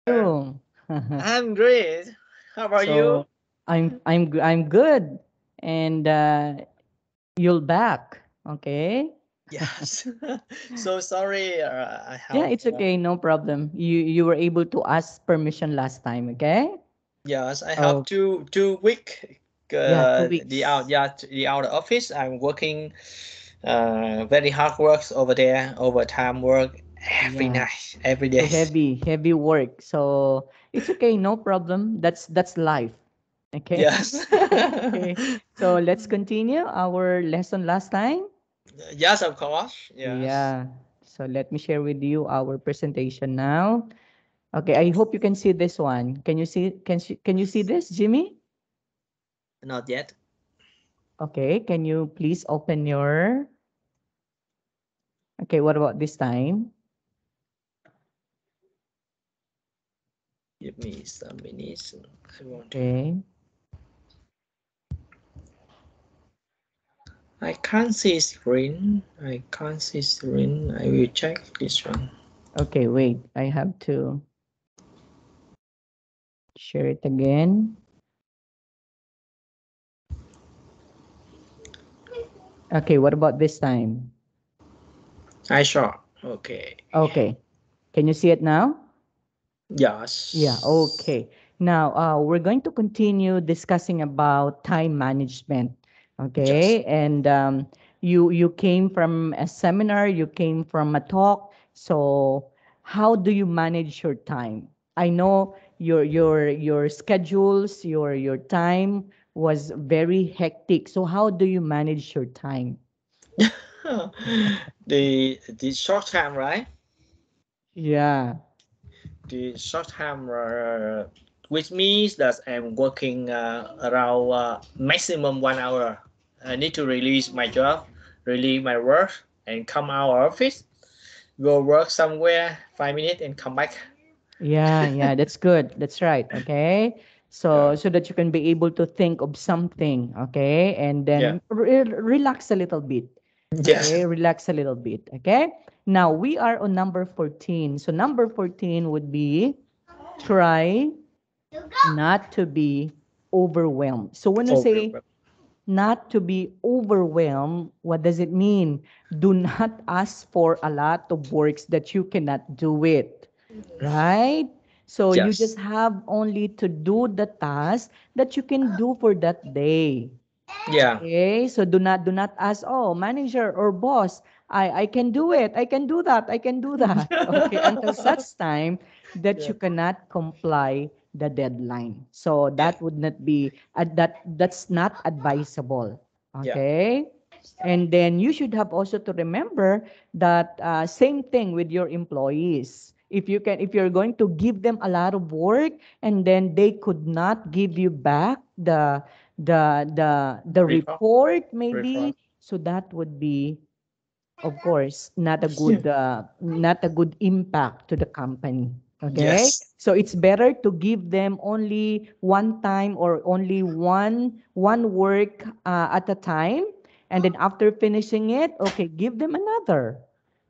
You. I'm great. How about you? So I'm good, and you'll back. Okay. Yes. So sorry. I Yeah, have. it's okay. No problem. You were able to ask permission last time. Okay. Yes, I have Oh two week. yeah, two The out weeks. yeah the out office. I'm working. Very hard works over there. Overtime work every Yeah. night, every So day. heavy work. So it's okay. No problem. That's life. Okay. Yes. Okay. So let's continue our lesson last time. Yes, of course. Yes. Yeah. So let me share with you our presentation now. Okay, I hope you can see this one. Can you see this, Jimmy? Not yet. Okay, can you please open your Okay, what about this time? Give me some minutes. I want to. Okay. I can't see screen. I can't see screen. I will check this one. Okay, wait. I have to share it again. Okay, what about this time? I saw. Okay. Okay. Can you see it now? Yeah, Yes. okay. Now, we're going to continue discussing about time management. Yes. Okay, and you came from a seminar, you came from a talk. So, how do you manage your time? I know your schedules, your time was very hectic. So, how do you manage your time? The short time, right? Yeah. The short time, which means that I'm working around maximum 1 hour. I need to release my job, release my work, and come out of office, go work somewhere 5 minutes, and come back. Yeah, yeah, that's good. That's right. Okay. Yeah. So that you can be able to think of something, okay? And Yeah. then relax a little bit. Okay? Yes. Relax a little bit, okay? Now, we are on number 14. So number 14 would be try not to be overwhelmed. So when we Okay. say not to be overwhelmed, what does it mean? Do not ask for a lot of works that you cannot do it, right? So you just Yes. have only to do the task that you can do for that day. Yeah. Okay? So do not ask, "Oh, manager or boss, I can do it. I can do that. I can do that." Okay, until such time that Yeah. you cannot comply the deadline. So Yeah. that would not be that's not advisable. Yeah. Okay? And then you should have also to remember that same thing with your employees. If you're going to give them a lot of work and then they could not give you back the Report. report Report. maybe, so that would be, of course, not a good impact to the company. Okay, Yes. so it's better to give them only one time or only one work at a time, and then after finishing it, okay, give them another.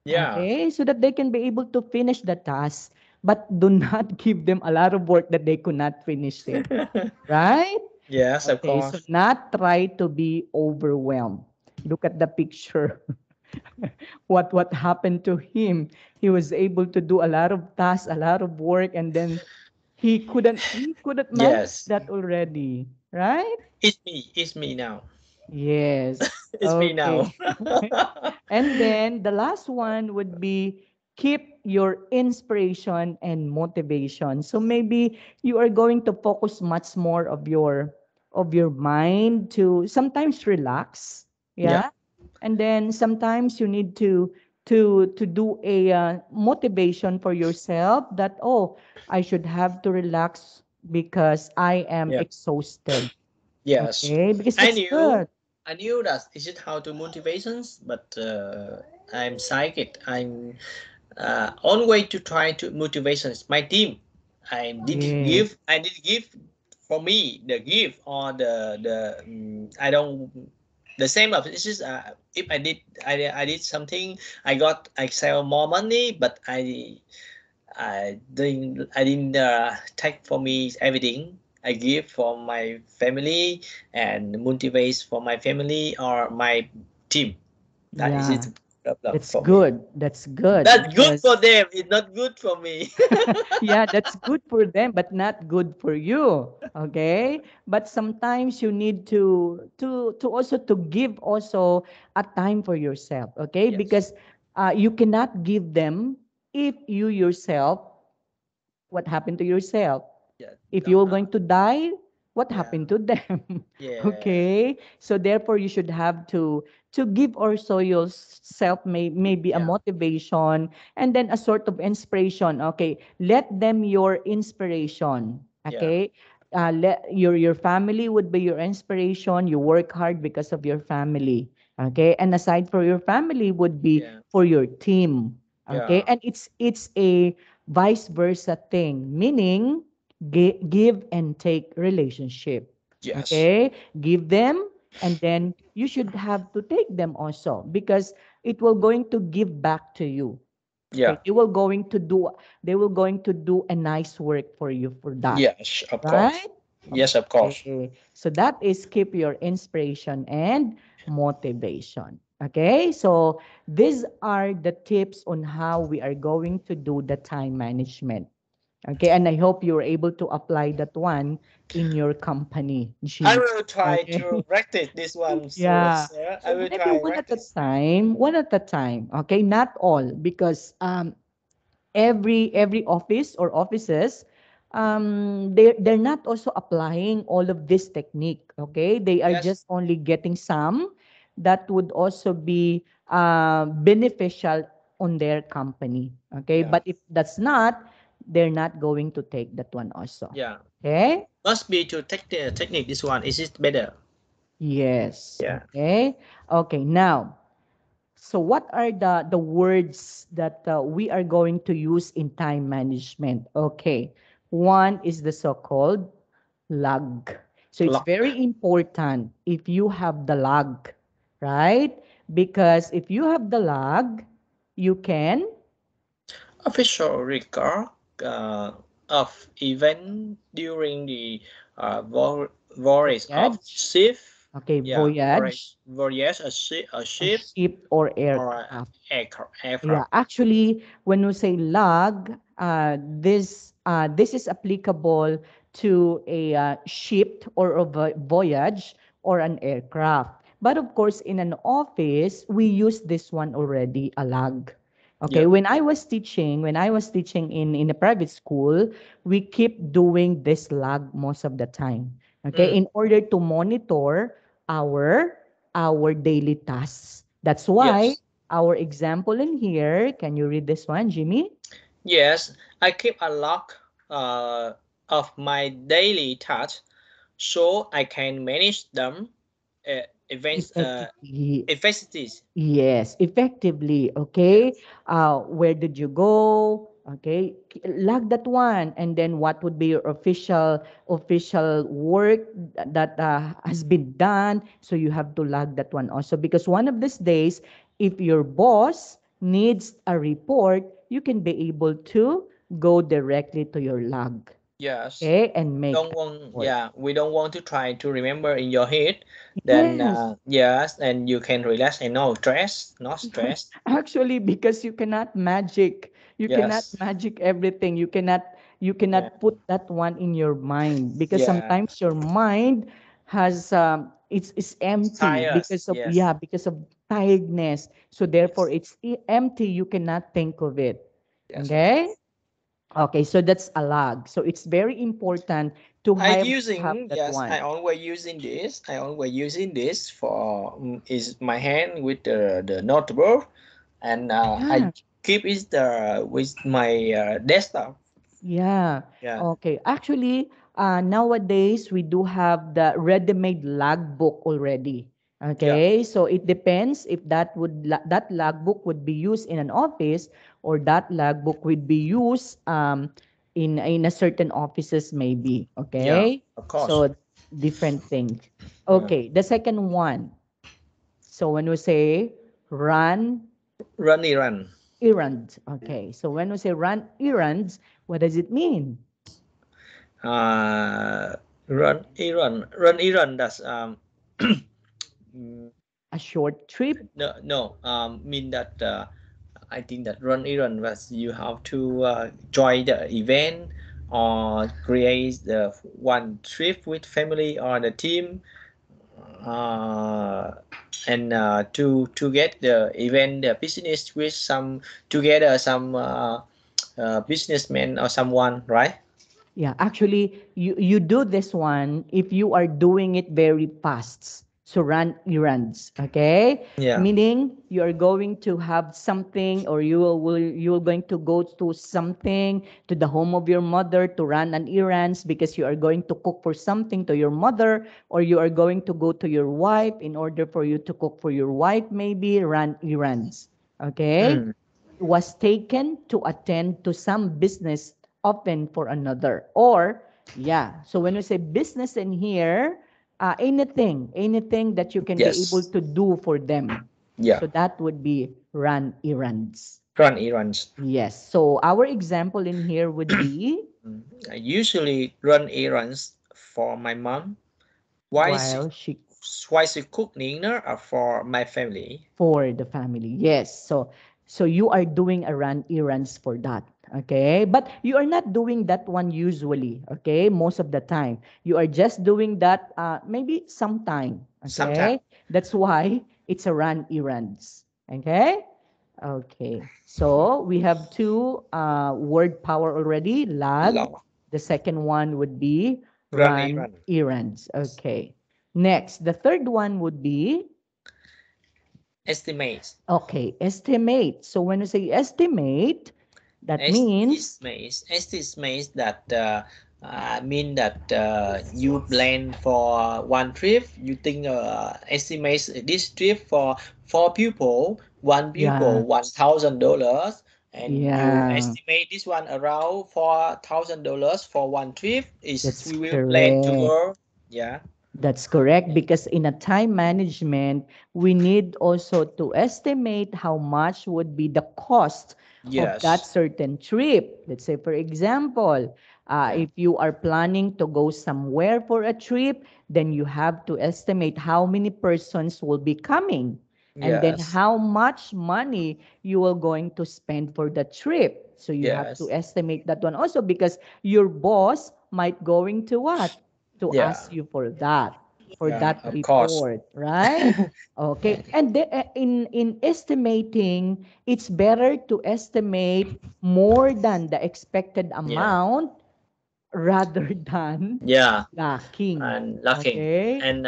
Yeah. Okay, so that they can be able to finish the task, but do not give them a lot of work that they could not finish it, right? Yes, of Okay, so course. not try to be overwhelmed. Look at the picture. What happened to him? He was able to do a lot of tasks, a lot of work, and then he couldn't manage Yes. that already, right? It's me. It's me now. Yes. It's me now. Okay. And then the last one would be keep your inspiration and motivation. So maybe you are going to focus much more of your mind to sometimes relax, Yeah. yeah? And then sometimes you need to do a motivation for yourself that, oh, I should have to relax because I am Yeah. exhausted. Yes. Okay? Because I that's knew. good. I knew that this is how to motivations, but I'm psychic. I'm on way to try to motivations. My team. Yes. I did give for me the give or I don't the same of this is if I did something I sell more money, but I didn't take for me everything. I give for my family and motivate for my family or my team. That is Yeah, it problem that's for me. good. That's good That's good for because them. It's not good for me. yeah, that's good for them, but not good for you. Okay? But sometimes you need to also to give also a time for yourself. Okay? Yes. Because you cannot give them if you yourself, what happened to yourself? Yeah. If Don't you're know. going to die, what Yeah. happened to them? Yeah. Okay, so therefore you should have to give also yourself maybe a Yeah. motivation and then a sort of inspiration. Okay, let them your inspiration. Yeah. Okay, let your family would be your inspiration. You work hard because of your family. Okay, and aside for your family would be Yeah. for your team. Okay, Yeah. and it's a vice versa thing, meaning give and take relationship. Yes. Okay, give them and then you should have to take them also because it will going to give back to you. Yeah. Okay, they will going to do a nice work for you for that, Yes. Of course. right? Yes. Of course. Okay, so that is keep your inspiration and motivation. Okay, so these are the tips on how we are going to do the time management. Okay, and I hope you're able to apply that one in your company, I Jimmy. will try Okay. to practice this one, sir. Yeah. Sir. I So will maybe try one at a practice. time, one at a time. Okay, not all because every office or offices they're not also applying all of this technique. Okay, they are Yes. just only getting some that would also be beneficial on their company. Okay, Yeah. but if that's not, they're not going to take that one also. Yeah. Okay. Must be to take the technique. This one is it better? Yes. Yeah. Okay. Okay, now, so what are the words that we are going to use in time management? Okay. One is the so-called log. So it's Lock. very important if you have the log, right? Because if you have the log, you can Official record uh, of event during the voyage of voyage. ship. Okay, Yeah, voyage, voyage a a ship ship or or a aircraft. Yeah, aircraft. actually, when we say lag, this is applicable to a ship or a voyage or an aircraft. But of course, in an office, we use this one already, a lag. Okay, Yeah. when I was teaching in a private school, we keep doing this lag most of the time. Okay, Mm. in order to monitor our our daily tasks. That's why Yes. our example in here, can you read this one, Jimmy? Yes. I keep a log uh, of my daily tasks so I can manage them. Events. Effectively. Efficiencies. Yes, effectively. Okay. Yes. Where did you go? Okay. Log that one. And then what would be your official work that has been done? So you have to log that one also. Because one of these days, if your boss needs a report, you can be able to go directly to your log. Yes. Okay. And make Don't a want, report. yeah, we don't want to try to remember in your head. Then Yes. yes, and you can relax and no stress, not stress. Actually, because you cannot magic. You cannot Yes. magic everything. You cannot Yeah. put that one in your mind because Yeah. sometimes your mind has it's empty Tires. because of Yes. yeah, because of tiredness. So therefore Yes. it's empty. You cannot think of it. Yes, of Okay? course. Okay, so that's a lag. So it's very important to I have using, that yes, I one. always using this. I always using this for is my hand with the notebook, and I Yeah. keep it with my desktop. Yeah. Yeah. Okay. Actually, nowadays we do have the ready-made logbook already. Yeah. Okay. So it depends if that logbook would be used in an office or that logbook would be used in a certain offices maybe. Yeah. Okay. Of course. So different things. Yeah. Okay. The second one. So when we say run, Runny run. Errand. Okay. So when we say run errands, what does it mean? Uh, run errand. That's mm, A short trip. no mean that I think that run errand was you have to join the event or create the one trip with family or the team uh, and to get the event the business with some together some businessman or someone, right? Yeah, actually, you do this one if you are doing it very fast. So run errands, okay? Yeah. Meaning you are going to have something, or you're going to go to something to the home of your mother to run an errands because you are going to cook for something to your mother, or you are going to go to your wife in order for you to cook for your wife, maybe run errands, okay? Mm. Was taken to attend to some business often for another. Or, yeah, so when we say business in here, anything that you can be able Yes. to do for them. Yeah. So that would be run errands. Run errands. Yes. So our example in here would be I usually run errands for my mom. Why she while she why she cook dinner for my family. for the family. Yes. So you are doing a run errands for that. Okay? But you are not doing that one usually, okay? Most of the time. You are just doing that maybe sometime, Sometimes okay? That's why it's a run errands. Okay? Okay. So we have two word power already, lag. long The second one would be run run errand. errands. Okay. Next, the third one would be Estimates. okay, estimate. So when you say estimate, that means Estimates that mean that you plan for one trip. You think estimates this trip for four people, one yeah, people $1,000, and you yeah, estimate this one around $4,000 for one trip. Is that's we will plan to correct. go. Yeah. That's correct because in a time management, we need also to estimate how much would be the cost of that Yes. certain trip. Let's say, for example, Yeah. if you are planning to go somewhere for a trip, then you have to estimate how many persons will be coming and then Yes. how much money you are going to spend for the trip. So you have to Yes. estimate that one also because your boss might going to what? To Yeah. ask you for Yeah. that Of course. report, right? Okay. And in estimating, it's better to estimate more than the expected Yeah. amount rather than Yeah. lacking. And lacking Okay? and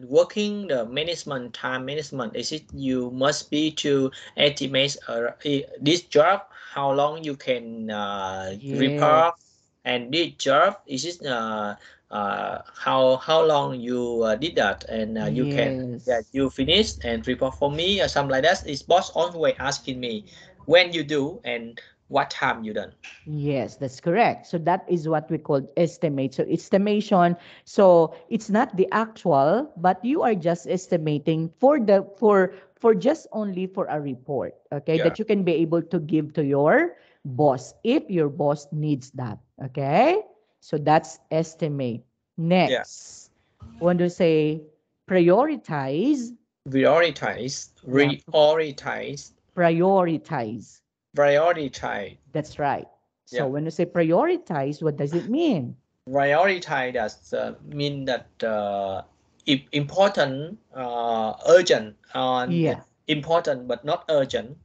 working the management time management is it you must be to estimate this job how long you can report Yes. and this job is it how long you did that and you can yeah Yes. you finish and report for me or something like that is boss always asking me when you do and what time you done. Yes, that's correct. So that is what we call estimate. So estimation. So it's not the actual, but you are just estimating for just only for a report, okay, Yeah. that you can be able to give to your boss if your boss needs that. Okay? So that's estimate. Yeah. Next, want to say prioritize. Prioritize, Yeah, reoritize, prioritize. prioritize. That's right. So Yeah, when you say prioritize, what does it mean? prioritize does mean that important, urgent, Yeah. important but not urgent.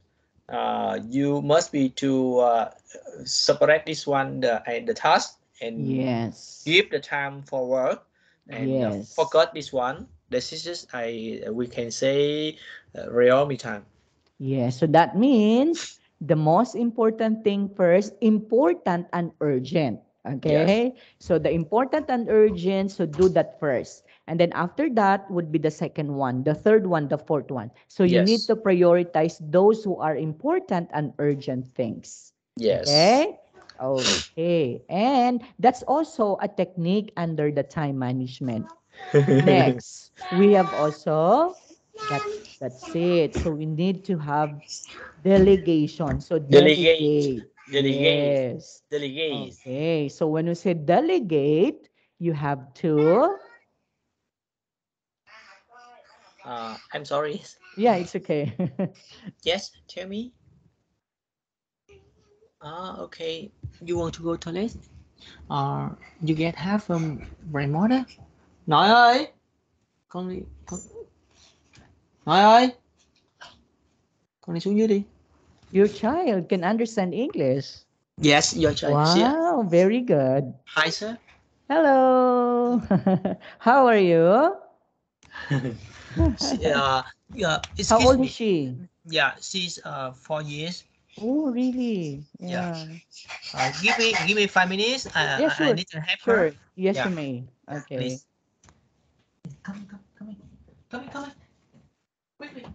You must be to separate this one the task and Yes. give the time for work and Yes. forget this one. This is just I we can say reality time. Yes. So that means the most important thing first, important and urgent. Yes. Okay. So the important and urgent, so do that first. And then after that would be the second one, the third one, the fourth one. So you need Yes. to prioritize those who are important and urgent things. Yes. Okay. Okay. And that's also a technique under the time management. Next, we have also that. That's it. So we need to have delegation. So Delegate. delegate. Delegate. Yes. Delegate. Okay. So when you say delegate, you have to, I'm sorry. yeah, it's okay. Yes, tell me. Okay. You want to go toilet? Or you get help from grandmother? Nói ơi, con nói ơi, con đi xuống dưới đi. Your child can understand English. Yes, your child. See, Wow, very good. hi sir. Hello. How are you? See, How excuse old is me. she? Yeah, she's 4 years. Oh, really? Yeah. Yeah. Give me 5 minutes. Yeah, I sure. need to help her. Sure. Yes, Yeah, you may. Okay. please. Come in. Come in. Quickly.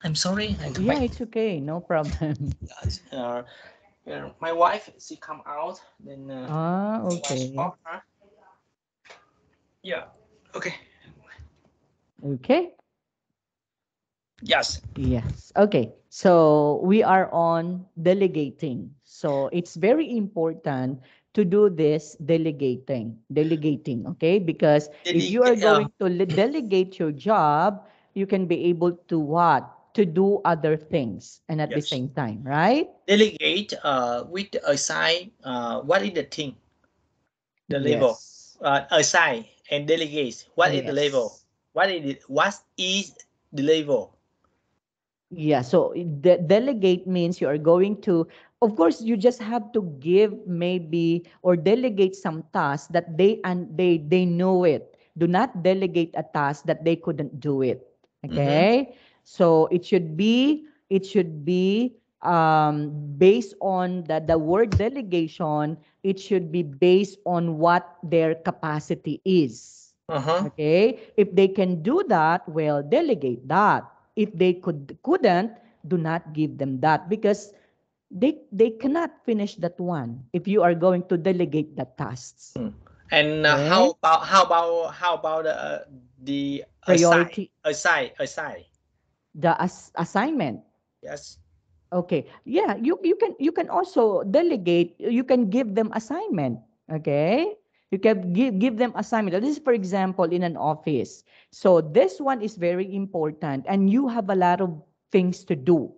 I'm sorry. I come Yeah, back. it's okay. No problem. My wife, she come out. Then Ah, I okay. stop her. Yeah. Okay. Okay. Yes. Yes. Okay. So we are on delegating. So it's very important to do this delegating. Delegating, okay? Because if you are Dedicate. going to delegate your job, you can be able to what? To do other things and at the Yes. same time, right? Delegate. With assign. What is the thing? The level. Yes. Assign and delegate. What is the level? Yes. What is it? What is the level? Yeah, so delegate means you are going to, of course, you just have to give maybe or delegate some tasks that they know it. Do not delegate a task that they couldn't do it. Mm-hmm. Okay, so it should be based on the word delegation. It should be based on what their capacity is. Uh-huh. Okay? If they can do that, well, delegate that. If they couldn't, do not give them that because they cannot finish that one if you are going to delegate the tasks. And Okay? how about the assign Priority, assign? the assignment. Yes. Okay. Yeah, you can also delegate, you can give them assignment. Okay? You can give them assignment. This is for example in an office. So this one is very important and you have a lot of things to do.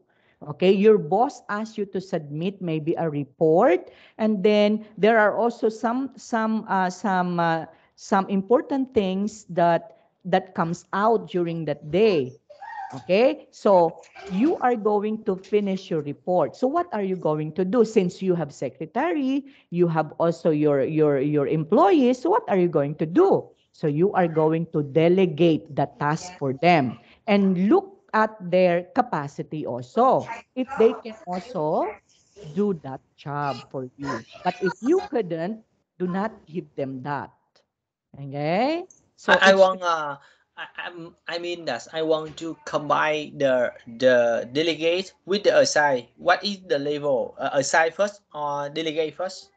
Okay? Your boss asks you to submit maybe a report and then there are also some important things that comes out during that day. Okay? So you are going to finish your report. So what are you going to do? Since you have secretary, you have also your employees, so what are you going to do? So you are going to delegate the task for them and look at their capacity also. If they can also do that job for you. But if you couldn't, do not give them that. Okay? So I it want should, I mean that I want to combine the delegate with the assign. What is the level? Assign first or delegate first?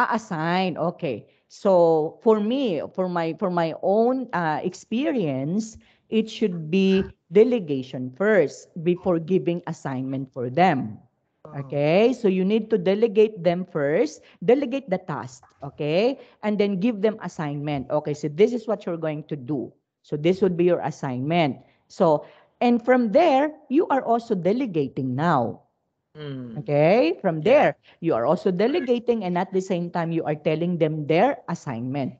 Assign. Okay. So for me, for my own experience, it should be delegation first before giving assignment for them. Oh. Okay? So you need to delegate them first, delegate the task, okay? And then give them assignment. Okay, so this is what you're going to do. So this would be your assignment. So and from there, you are also delegating now. Mm. Okay? From Yeah. there, you are also delegating and at the same time you are telling them their assignment.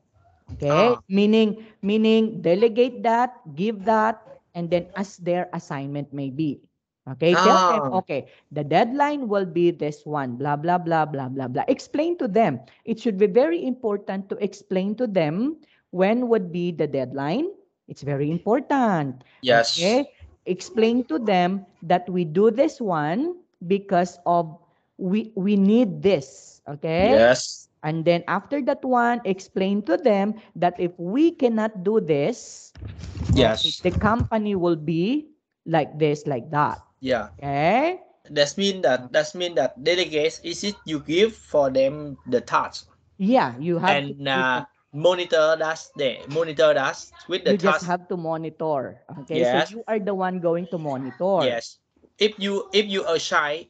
Okay? Oh. Meaning delegate that, give that, and then as their assignment may be. Okay? Tell them, Oh. okay, the deadline will be this one, blah, blah, blah, blah, blah, blah. Explain to them. It should be very important to explain to them when would be the deadline. It's very important. Yes. Okay? Explain to them that we do this one because of we need this, okay? Yes. And then after that one, explain to them that if we cannot do this, okay, Yes. the company will be like this, like that. Yeah. Okay? That mean that delegates is it you give for them the task Yeah, you have to and give them. monitor that with the You just task. have to monitor. Okay? So Yes. you are the one going to monitor Yes. If you are shy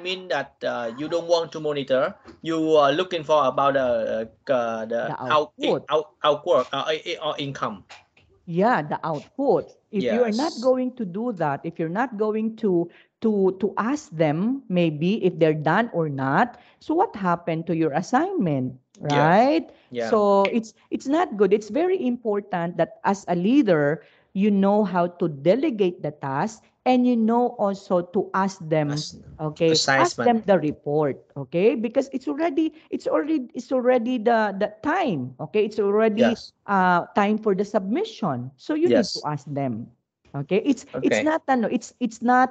mean that you don't want to monitor, you are looking for about the the output. outwork or income. Yeah, the output. If you are not Yes. going to do that, if you're not going to ask them maybe if they're done or not, so what happened to your assignment, Yeah. right? Yeah. So it's not good. It's very important that as a leader, you know how to delegate the task and you know also to ask them, As okay, ask assessment. them the report, okay? Because it's already the time, okay? It's already Yes. time for the submission. So you need to Yes. ask them. Okay? It's Okay. not ano, it's not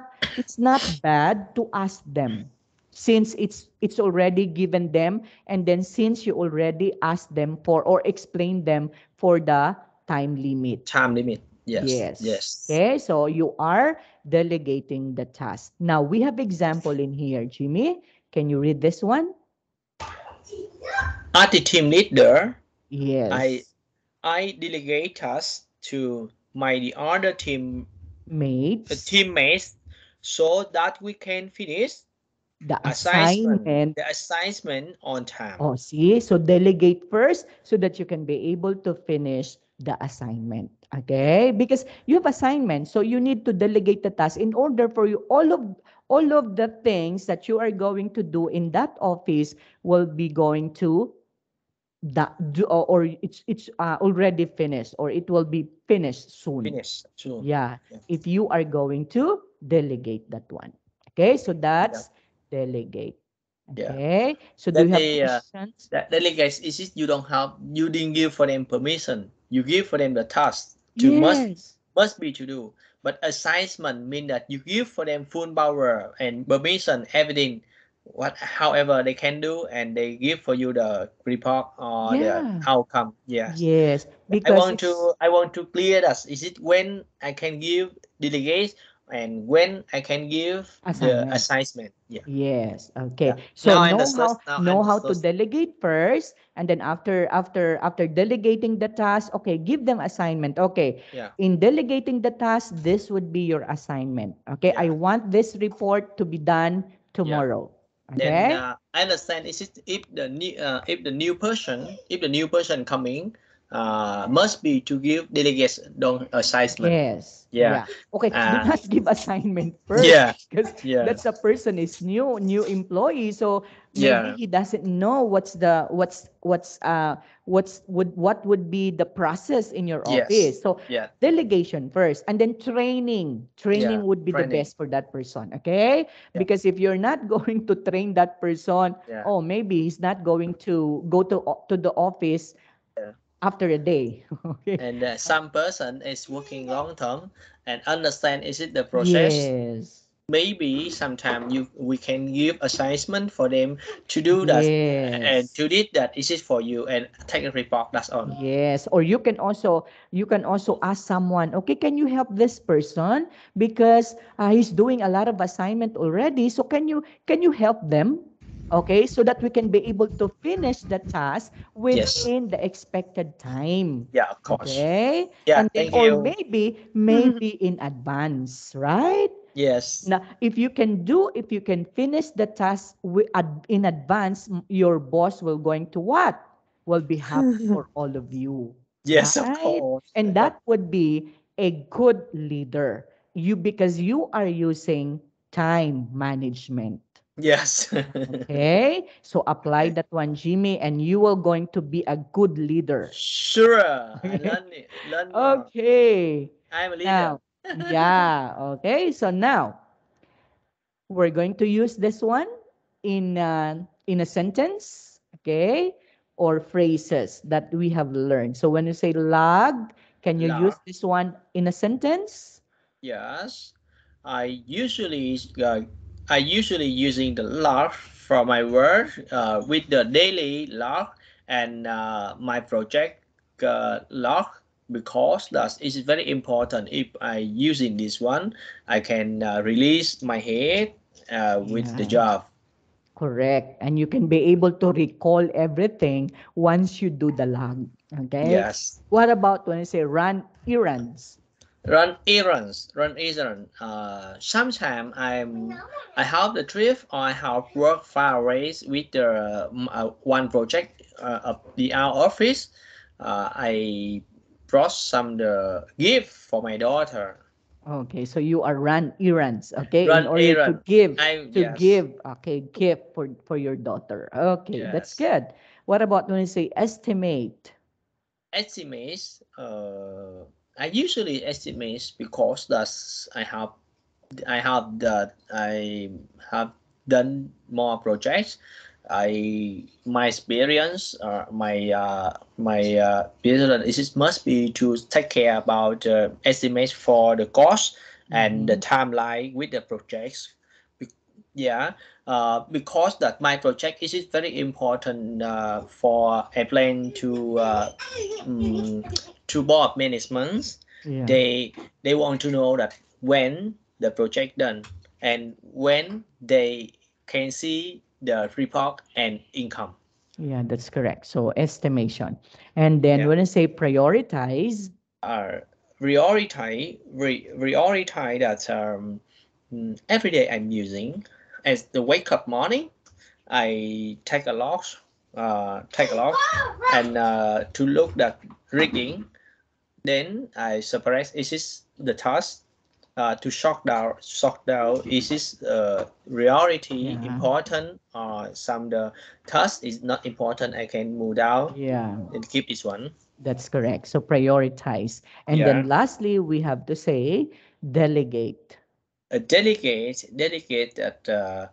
bad to ask them since it's already given them and then since you already asked them for or explained them for the time limit. Time limit. Yes. Yes. Yes. Okay, so you are delegating the task. Now we have example in here, Jimmy. Can you read this one? As the team leader, I Yes. I delegate tasks to my the other Mates, teammates so that we can finish the assignment assignment. the assignment on time. Oh, see? So delegate first so that you can be able to finish the assignment. Okay? Because you have assignment, so you need to delegate the task in order for you all of the things that you are going to do in that office will be going to that do or it's already finished or it will be finished soon. Finish soon. Yeah, Yeah. if you are going to delegate that one. Okay, so Yeah. that's delegate. Yeah. Okay, so do That you have they questions? that delegates is it you didn't give for them permission. You give for them the task to Yes. must be to do. But assignment mean that you give for them full power and permission, everything, what however they can do, and they give for you the report or the Yeah. outcome. Yes. Yes. I Because want it's to I want to clear that. Is it when I can give delegate and when I can give the assignment. assignment? Yeah. Yes. Yeah. Okay. So Now I know understood. how Now I know how to understood. delegate first, and then after delegating the task, okay, give them assignment. Okay. Yeah. In delegating the task, this would be your assignment. Okay. I Yeah. want this report to be done Yeah. tomorrow. Then Okay. I understand. Is it if the new person coming must be to give delegates the assignment. Yes. Yeah. Yeah. Okay. Do Uh, not give assignment first yeah. because Yeah. that's a person is new employee. So maybe Yeah. he doesn't know what would be the process in your Yes. office. So Yeah. delegation first and then training. Yeah. Training would be the Training. best for that person. Okay? Yeah. Because if you're not going to train that person, Yeah. oh, maybe he's not going to go to the office Yeah. after a day. Okay. And some person is working long term and understand is it the process. Yes. Maybe sometime we can give assignment for them to do that and Yes. to did that is it for you and take a report. That's all. Yes. Or you can also ask someone, okay, can you help this person because he's doing a lot of assignment already. So can you help them? Okay, so that we can be able to finish the task Yes. within the expected time. Yeah, of course. Okay, Yeah, and then thank or you. maybe in advance, right? Yes. Now, if you can finish the task in advance, your boss will going to what? Will be happy for all of you, Yes, of right? course. And that would be a good leader. You because you are using time management. Yes. Okay? So apply Okay. that one, Jimmy, and you will going to be a good leader. Sure. I Okay? learn it. Learn more. Okay. I'm a leader. Now, yeah, okay. So now we're going to use this one in a sentence, okay? Or phrases that we have learned. So when you say lag, can you use Lark. this one in a sentence? Yes. I usually I usually using the lark for my work with the daily lark and my project lark because that is very important. If I using this one, I can release my head with the Yeah. job. Correct. And you can be able to recall everything once you do the log. Okay. Yes. What about when you say run errands? Run errands. Run errands. Sometimes I have the trip or I have work far away with the one project of the our office. I brought some the gift for my daughter. Okay, so you are run errands, okay, in Run order errand. I to yes give, okay, gift for your daughter. Okay, that's yes. good. What about when you say estimate? Estimates. I usually estimates because that's I have done more projects. My experience my business is must be to take care about estimates for the cost and the Mm-hmm. timeline with the projects. Yeah, because that my project is very important for a plan to board management. Yeah. They want to know that when the project done and when they can see the report and income. Yeah, that's correct. So estimation. And then Yeah. when I say prioritize, uh, prioritize that every day I'm using as the wake up morning. I take a log, and to look at rigging. Then I separate is this the task to sort down is this reality yeah, important or some the task is not important. I can move down yeah, and keep this one. that's correct. So prioritize. And then Yeah. lastly, we have to say delegate. A delegate that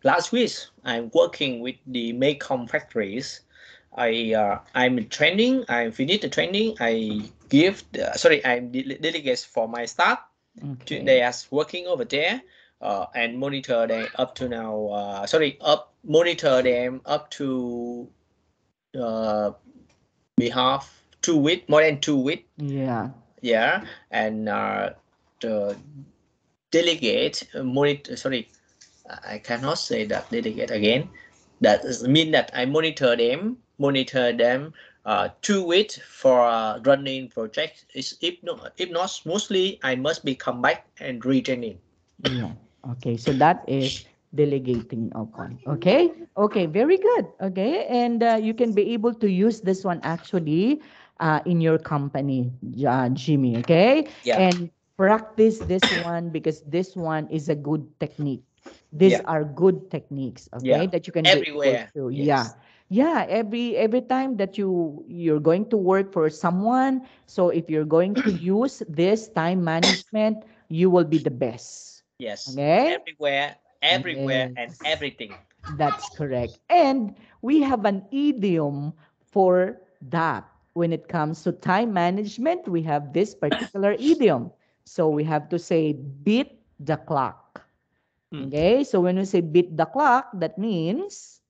last week I'm working with the Maycom factories. I'm in training. I finished the training. I give sorry I'm delegates for my staff. Okay. They are working over there and monitor them up to now. Sorry, up monitor them up to uh, behalf 2 week more than 2 week. Yeah. Yeah, and the delegate monitor. Sorry, I cannot say that delegate again. That mean that I monitor them 2 weeks for a running project. Is if not smoothly, I must be come back and retraining. Yeah. Okay. So that is delegating Ocon. Okay. Okay. Very good. Okay. And you can be able to use this one actually in your company, Jimmy. Okay. Yeah, And practice this one because this one is a good technique. These yeah, are good techniques. yeah. Okay. That you can be able Everywhere. to. Yeah. Yes, Yeah. Every time that you're going to work for someone. So if you're going to use this time management, you will be the best. yes. Okay? Everywhere, everywhere, and Yes, everything. that's correct. And we have an idiom for that. When it comes to time management, we have this particular idiom. So we have to say beat the clock. Hmm. Okay? So when we say beat the clock, that means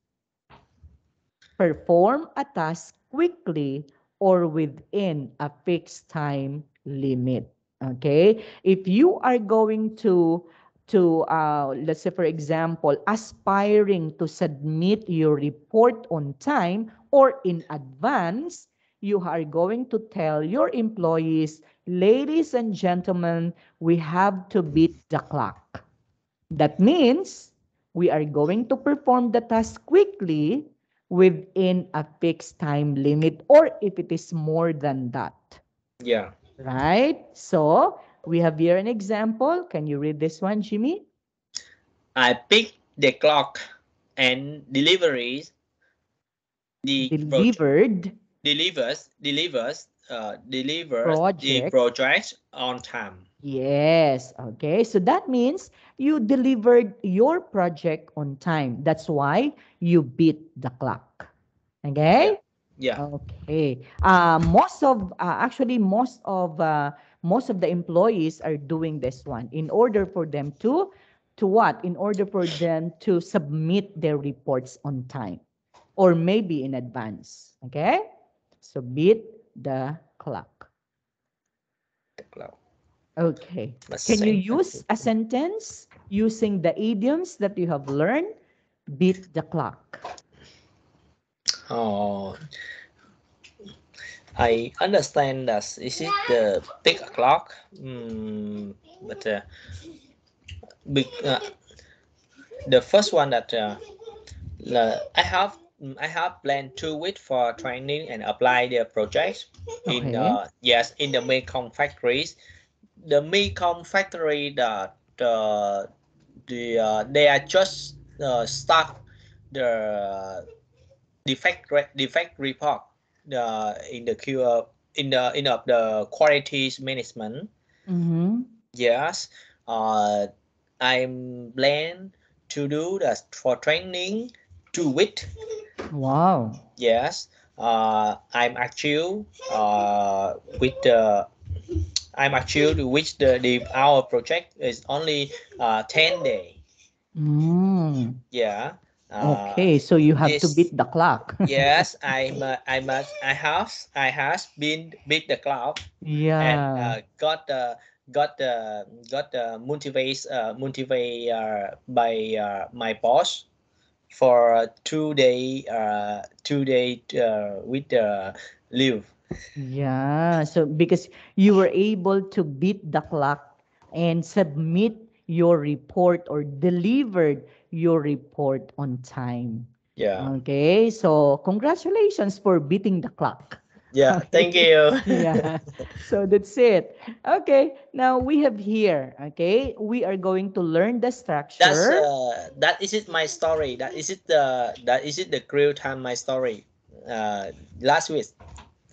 perform a task quickly or within a fixed time limit. Okay? If you are going to let's say, for example, aspiring to submit your report on time or in advance, you are going to tell your employees, ladies and gentlemen, we have to beat the clock. That means we are going to perform the task quickly within a fixed time limit, or if it is more than that. Yeah. Right? So we have here an example. Can you read this one, Jimmy? I pick the clock and the project Delivered delivers the project. project on time. Yes. Okay. So that means you delivered your project on time. That's why you beat the clock. Yeah. Okay? Yeah. Okay. Most of the employees are doing this one in order for them to what? In order for them to submit their reports on time or maybe in advance. Okay? So beat the clock. The clock. Okay. The Can you same. use a sentence using the idioms that you have learned? Beat the clock. Oh, I understand that is it the pick clock. But the first one that I have planned 2 weeks for training and apply the project in Okay. yes in the Mekong factories. The Mekong factory that they are just start the defect report in the in of the quality management. Mm-hmm. Yes, uh, I'm plan to do that for training 2 weeks. Wow. Yes, I'm actually with the I'm actually which the our project is only 10 day. Mm. Yeah. Uh, Okay, so you have to this beat the clock. yes, I has been beat the cloud and Yeah. got the got the motivate by my boss for 2 day 2 day with the leave. Yeah. So because you were able to beat the clock and submit your report or delivered your report on time. Yeah. Okay. So congratulations for beating the clock. Yeah, Okay. thank you. Yeah. So that's it. Okay. Now we have here, okay, we are going to learn the That's structure. that is it my story. That is it the real time my story. Uh, last week.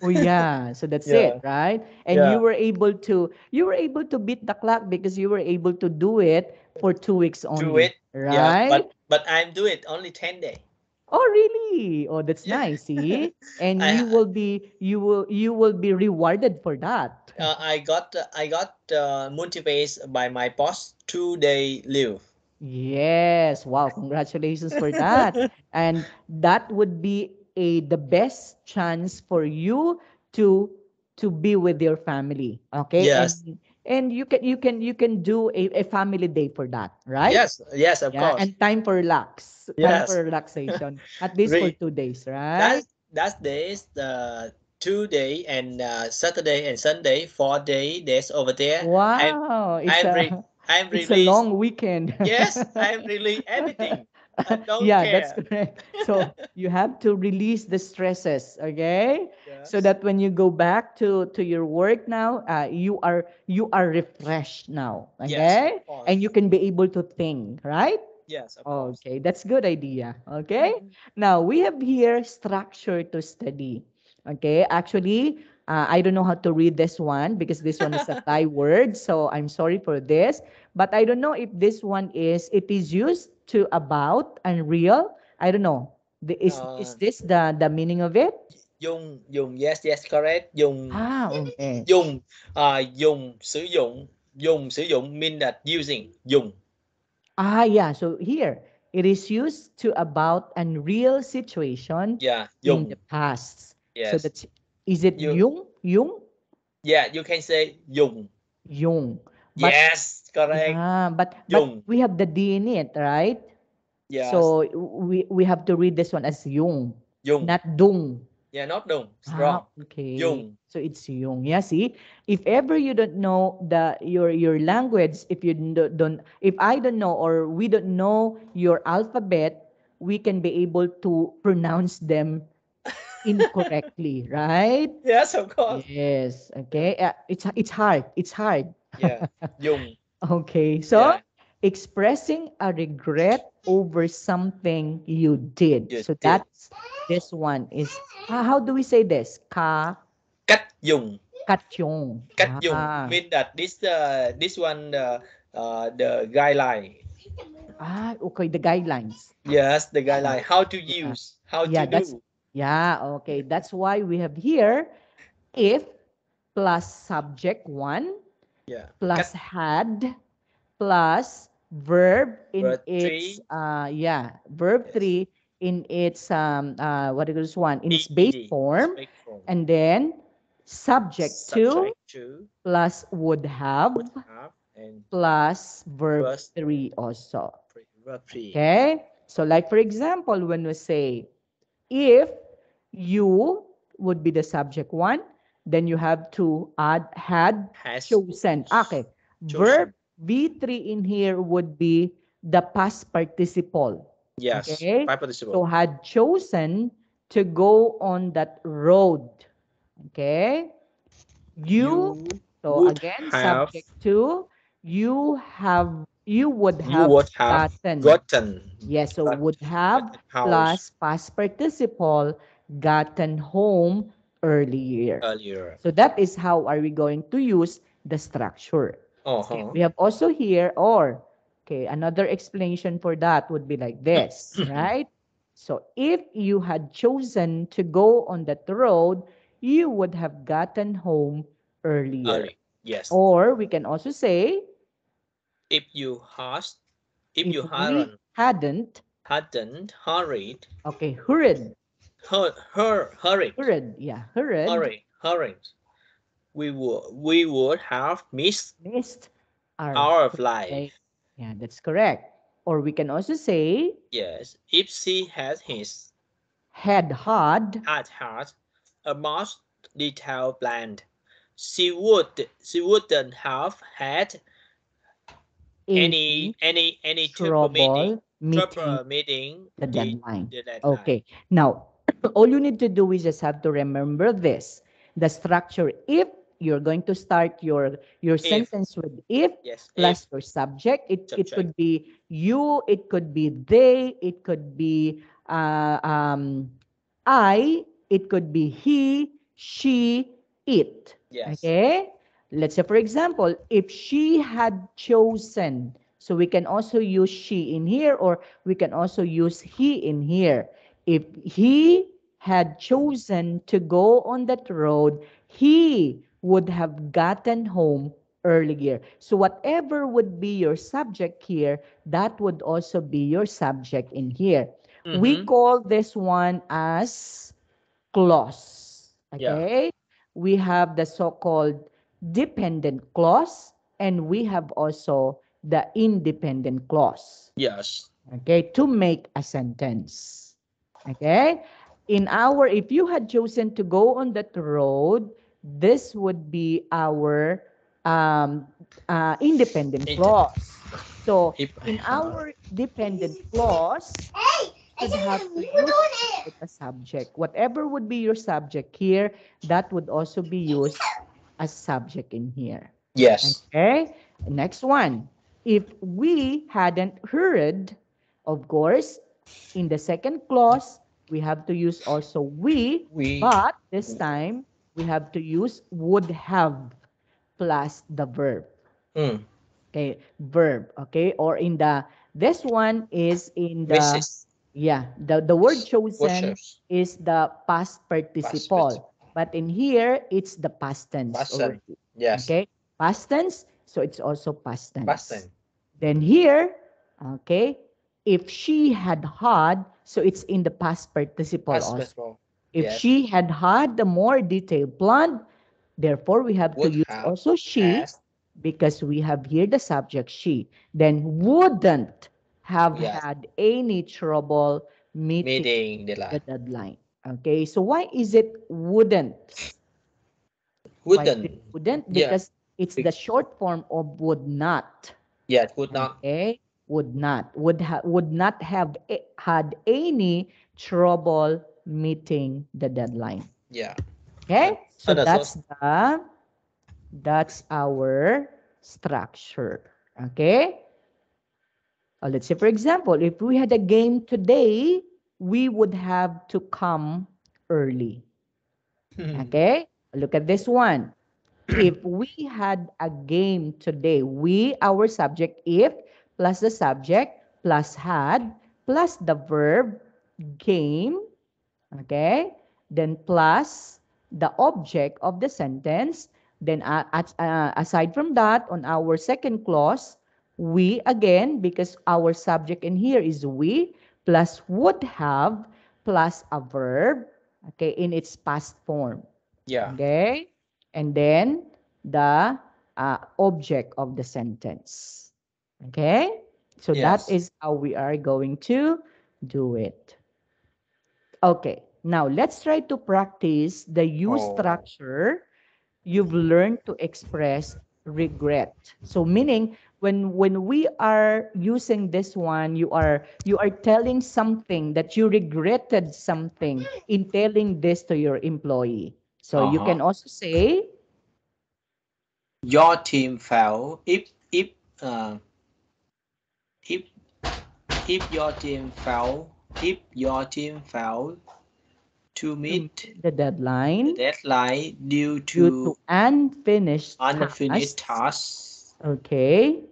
Oh yeah, so that's it, Yeah. right? And Yeah. you were able to beat the clock because you were able to do it for 2 weeks Do only, it. Yes, right? but I'm do it only 10 day. Oh really? Oh, that's Yeah. nice, see? And I you will be rewarded for that. I got motivated by my boss 2 day leave. Yes, wow, congratulations for that. And that would be the best chance for you to be with your family, okay? Yes. And you can do a family day for that, right? Yes. Yes. Of Yeah, course. and time for Yes. relaxation, at least for Re- 2 days, right? that's days the 2 day and Saturday and Sunday 4 days over there. I'm Wow, I'm re- I'm it's a released. long weekend. Yes, I'm really everything. I don't Yeah, that's care. correct. So you have to release the stresses, okay? So Yes. that when you go back to your work now, you are refreshed now, Yes, of okay? And you course. can be able to think, right? Yes, of course. Okay, that's good idea. Okay. Now we have here structure to study. Okay, actually, I don't know how to read this one because this one is a Thai word, so I'm sorry for this. But I don't know if this one it is used to about and real. I don't know. Is Ờ, this the meaning of it? dùng yes yes correct Ah, okay. dùng dùng sử dụng mean that using dùng. Ah, yeah. So here it is used to about and real situation Yeah, in the dùng. past. So Yes. that's is it You yung? yeah, you can say dùng. Yung. But Yes, correct. yeah, but Dùng. we have the D in it, right? Yes. So we have to read this one as yung, Dùng. not dung. Yeah, not đúng. It's Ah, wrong. okay. Dùng. So it's yung. Yeah, see? If ever you don't know your language, if you don't if I don't know or we don't know your alphabet, we can be able to pronounce them incorrectly, right? Yes, of course. Yes. Yeah. Okay. It's hard. It's hard. Yeah. Dùng. Okay. So Yeah. expressing a regret over something you did. You So did. that's this one is how do we say this? Cách dùng. Katyong. Cách dùng mean that this one the guideline. Okay, the guidelines. Yes, the guideline. How to Yeah. use. How Yeah, to that's do. yeah, okay. That's why we have here if plus subject 1 Yeah. plus Cách had plus verb in verb its 3. verb Yes. 3 in its what is this one in its base EED. form, Speak form. and then subject 2 Subject to plus would have would have and plus verb verse 3 also. verb 3. Okay, so like for example when we say if you would be the subject 1, then you have to add had Has chosen. Okay. Verb chosen. V3 in here would be the past participle. Yes. Okay. Five participle. So had chosen to go on that road. Okay. You, You so would again, have subject to, you would you have would have gotten. gotten Yes, so got, would have gotten house plus past participle gotten home earlier. earlier. So that is how are we going to use the structure. Okay, Uh-huh. we have also here okay, another explanation for that would be like this, right? So if you had chosen to go on that road, you would have gotten home earlier. Early. Yes. Or we can also say If you has if if you we hadn't hurried okay, hurried. hurried Hurried, yeah, hurried, hurried we would have missed missed our hour of flight. life. Yeah, that's correct. Or we can also say Yes. If she had had a most detailed plan, she wouldn't have had any any trouble meeting trouble meeting the deadline. the deadline. Okay. Now, all you need to do is just have to remember this. The structure if you're going to start your If sentence with if yes, if plus your subject. It subject. could be you, it could be they, it could be I, it could be he, she, it. Yes. Okay? Let's say, for example, if she had chosen, so we can also use she in here or we can also use he in here. If he had chosen to go on that road, he would have gotten home earlier. So whatever would be your subject here, that would also be your subject in here. We Mm-hmm. call this one as clause. Yeah. Okay? We have the so-called dependent clause and we have also the independent clause. Yes. Okay? To make a sentence. Okay? If you had chosen to go on that road, this would be our um, independent Internet. clause. So If I in have our dependent clause, should have to use with a subject. Whatever would be your subject here, that would also be used as subject in here. yes. Okay? Next one. If we hadn't heard, of course, in the second clause, we have to use also we, We but this time we have to use would have plus the verb. mm, Okay, verb. Okay, or in the this one is in the Mrs. yeah, the word chosen Watchers. is the past Perspective. participle, but in here it's the past tense Person. already. Yes. Okay, past tense, so it's also past tense. Person. Then here, okay, if she had, so it's in the past participle also. Perspective. If Yes. she had the more detailed plan, therefore we have to Would use have also she. has. because we have here the subject she, then wouldn't have Yes. had any trouble meeting Meeting the deadline. deadline. Okay, so why is it wouldn't? Why is it Wouldn't. wouldn't? Yeah. Because it's the short form of would not. Yes. Would not. Okay, would not have had any trouble meeting the deadline. Yeah. Okay, so Understood. that's our structure. Okay, let's say for example, if we had a game today, we would have to come early. Okay, look at this one. If we had a game today, our subject, if plus the subject plus had plus the verb game, okay, then plus the object of the sentence, then aside from that, on our second clause, we again, because our subject in here is we, plus would have plus a verb, okay, in its past form. Yeah. Okay? And then the object of the sentence. Okay? So that Yes. is how we are going to do it. Okay. Now let's try to practice the use Oh. structure you've learned to express regret. So meaning when we are using this one, you are telling something that you regretted something in telling this to your employee. So you Uh-huh. can also say Your team failed. Uh if if your team failed if your team failed to to meet meet the the deadline deadline due due to to unfinished unfinished tasks. tasks. Okay.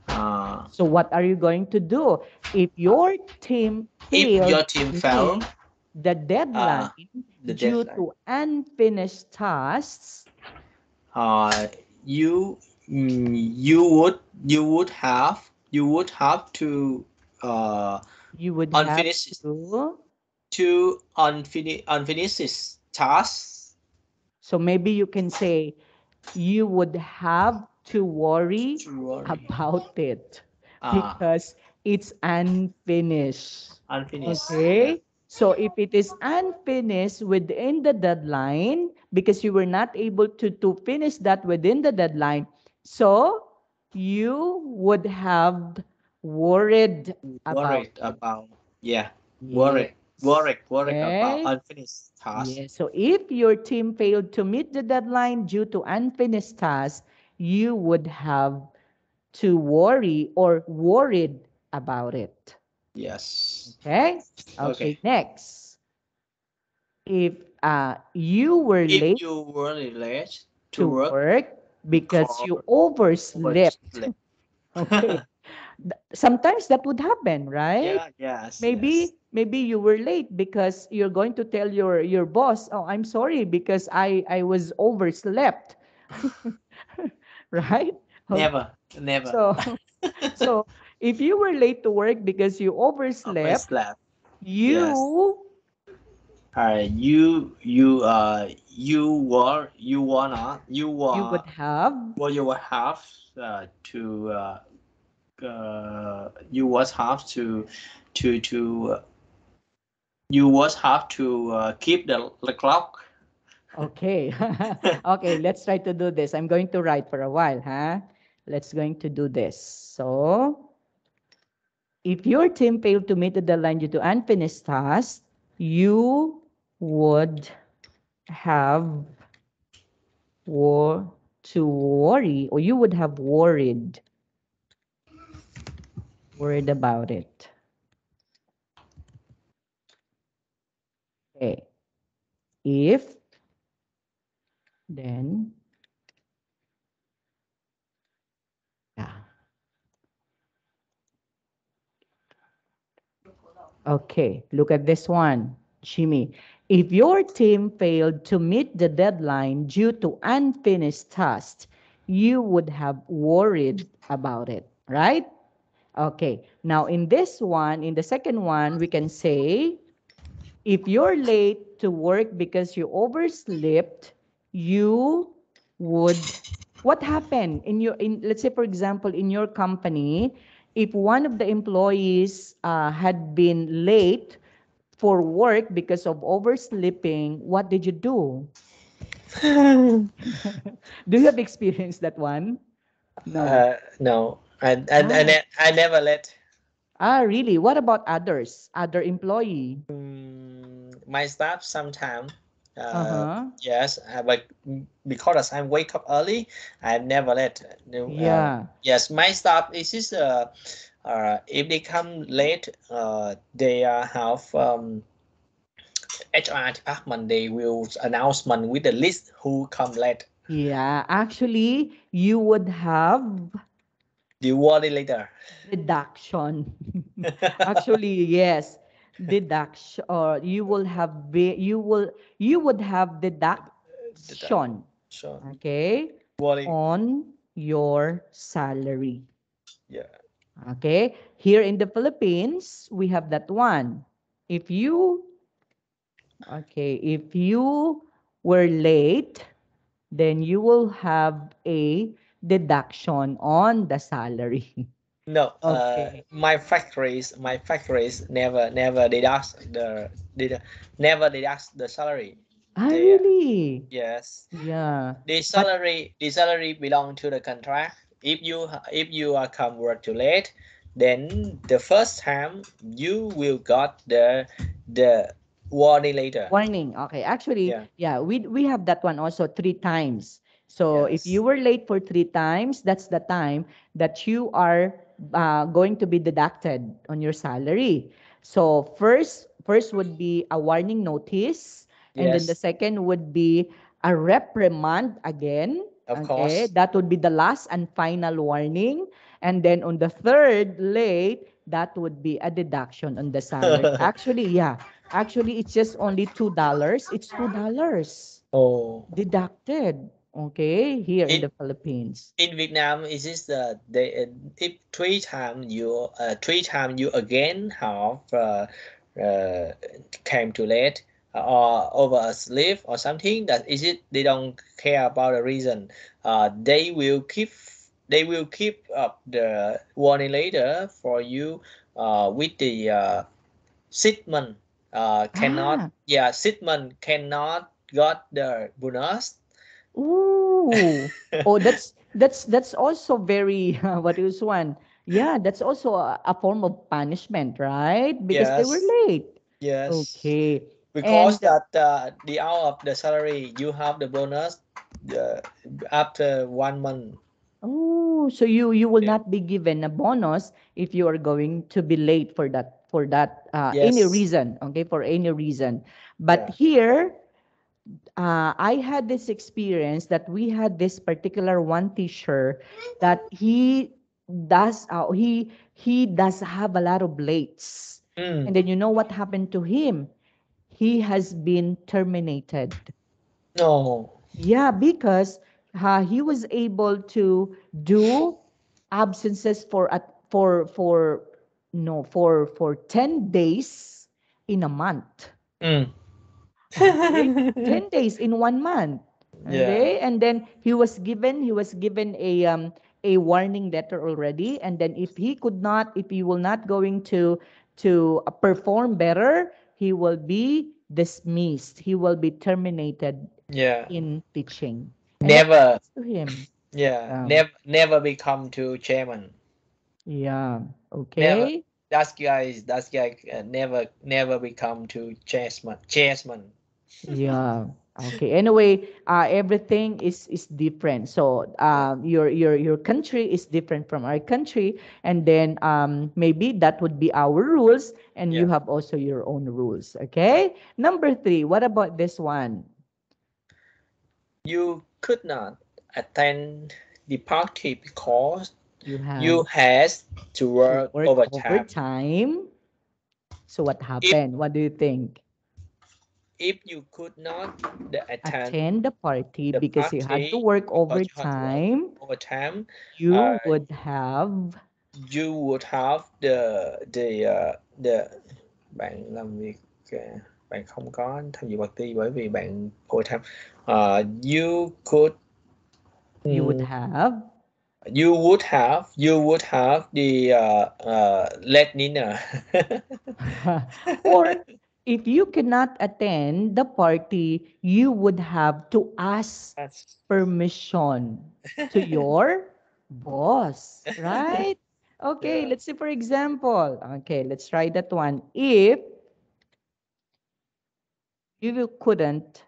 Uh, So what are you going to do? If your team if failed your team to failed, meet the uh, deadline the due deadline, to unfinished tasks, uh, you you would have to uh, you would have unfinished to. unfinished tasks. So maybe you can say you would have to worry To worry. about it Uh, because it's unfinished. unfinished. Yeah. Okay? So if it is unfinished within the deadline, because you were not able to finish that within the deadline, so you would have worried about Worried it. about. Yeah. Yes. Worried about Okay? unfinished tasks. Yes. So if your team failed to meet the deadline due to unfinished tasks, you would have to worry or worried about it. Yes. Okay? Okay. Okay, next. If you were If late you were late to to work work because because you overslept, overslept. okay, sometimes that would happen, right? Yeah. Yes. Yes. Maybe you were late because you're going to tell your boss, oh, I'm sorry because I was overslept. Right? Okay. Never. Never. So so if you were late to work because you overslept, Overslept. Yes. you you would have you will have to you was have to you was have to keep the clock. okay. Okay, let's try to do this. I'm going to write for a while, huh? Let's going to do this. So if your team failed to meet the deadline due to unfinished tasks, you would have to worry, or you would have worried about it. Okay. If then yeah. Okay, look at this one, Jimmy. If your team failed to meet the deadline due to unfinished tasks, you would have worried about it, right? Okay, now in this one, in the second one, we can say, if you're late to work because you overslept, you would What happened in your in let's say for example in your company, if one of the employees had been late for work because of oversleeping, what did you do? Do you have experienced that one? No. No, Ah, I never let. really? What about others? Other employee? My staff sometimes. Uh-huh. Yes, but because I wake up early, I never let. Yeah. Yes, my staff is just if they come late, they have HR department. They will announcement with the list who come late. Yeah. Actually, you would have The worry later. deduction. Actually, yes. Deduction or you would have deduction, Sure. okay, Worry. on your salary. Yeah. Okay? Here in the Philippines, we have that one. If you if you were late, then you will have a deduction on the salary. No, Okay. my factories never deduct did never deduct the salary. Ah, They really? yes, Yeah. the But salary belong to the contract. If you are come work too late, then the first time you will got the warning later. warning. Okay. Actually, Yeah. yeah, we have that one also three times. So if you Yes. were late for three times, that's the time that you are going to be deducted on your salary. So first would be a warning notice, and then the Yes. second would be a reprimand again. Of Okay, course. that would be the last and final warning. And then on the third late, that would be a deduction on the salary. Actually, yeah. Actually, it's just only $2. It's $2 Oh. deducted. Okay, here in In the Philippines. in Vietnam, it is they if three times you again have uh, came too late or over asleep or something that is it they don't care about the reason. They will keep up the warning later for you with the shipment cannot Ah, shipment cannot got the bonus. ooh. Oh, that's also very what is one? Yeah, that's also a form of punishment, right? Because they were Yes. late. Yes, Okay. because And that the out of the salary you have the bonus uh, after 1 month. oh, so you will Yeah. not be given a bonus if you are going to be late for that any Yes. reason, okay, for any reason. But Yeah. here I had this experience that we had this particular one teacher that he does have a lot of lates. Mm. And then you know what happened to him? He has been terminated. No. Yeah, because he was able to do absences for no for 10 days in a month. Mm. Okay. 10 days in 1 month. Yeah. Okay. And then he was given a warning letter already. And then if he will not going to perform better, he will be dismissed. He will be terminated Yeah. in teaching. And what Never. happens to him? Yeah. Um, Never become to chairman. yeah. Never. Okay. That guy never become to chairman. Chairman. Yeah. Okay. Anyway, everything is different. So Yeah. your country is different from our country, and then maybe that would be our rules, and you Yeah. have also your own rules. Okay. Number three. What about this one? You could not attend the party because You have you has to to work work overtime. overtime. So what If happened? What do you think? you could not attend Attend the party the because you had to party work because you had to work overtime. overtime, uh, You would have you would have the bạn làm việc bạn không có tham dự party bởi vì bạn overtime. You could You would Mm, have. you would have the let Nina. Or if you cannot attend the party, you would have to ask That's- permission to your boss, right? Okay, yeah. let's say for example, okay, let's try that one. If you couldn't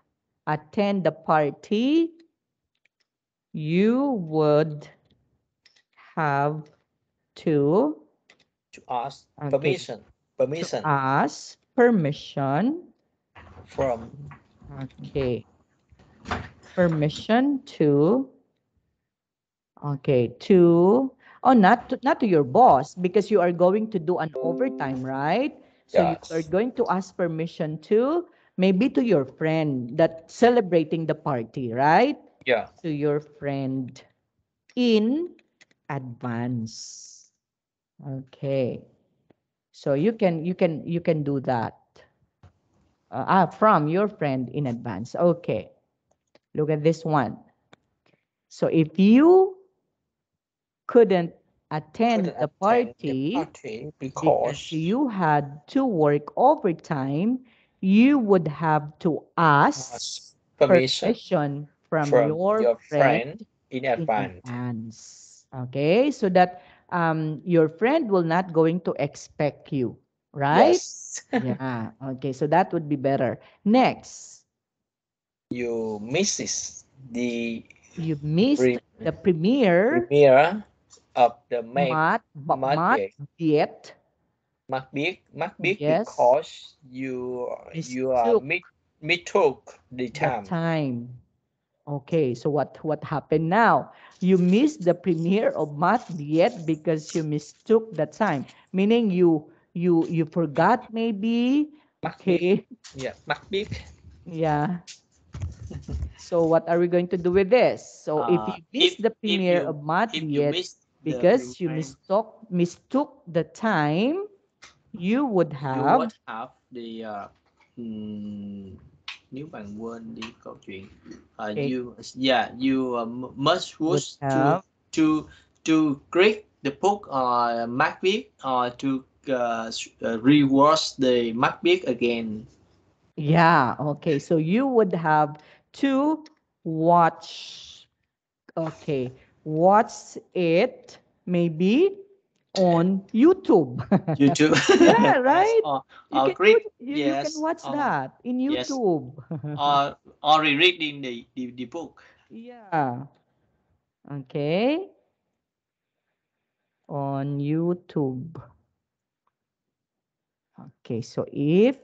attend the party, you would have to, To ask okay, permission. to Permission ask permission, from okay, permission to, okay, to, oh, not to your boss because you are going to do an overtime, right? So you are yes. going to ask permission to maybe to your friend that celebrating the party, right? Yeah. To your friend in advance. Okay. So you can do that. From your friend in advance. Okay. Look at this one. So if you couldn't attend Couldn't the attend the party party because because you had to work overtime, you would have to ask ask permission permission from from your your friend friend in in advance. advance. Okay, so that your friend will not going to expect you, right? Yes. Yeah. Okay, so that would be better. Next, You misses the you missed pre- the premiere premiere of the Mad mat Big diet. Mad Big Yes, because you are mistook mid took the the time. time. Okay, so what happened now? You missed the premiere of Mat Diet because you mistook the time. Meaning you forgot maybe. Mad Big, Okay. yeah, Mad Big. Yeah. So what are we going to do with this? So if Uh, you if missed the if premiere you of Mat if you Diet miss the because you premiere, mistook the time, you would you have, would have the nếu bạn quên đi câu chuyện okay, you yeah you must would wish have, to to create the book or Macbook or to rewatch the Macbook again. yeah, okay. So you would have to watch, okay, watch it maybe on YouTube. YouTube. Yeah, Yes, right? You or can do create, you can yes, watch that in yes, YouTube. or rereading the book. Yeah. Okay. On YouTube. Okay, so if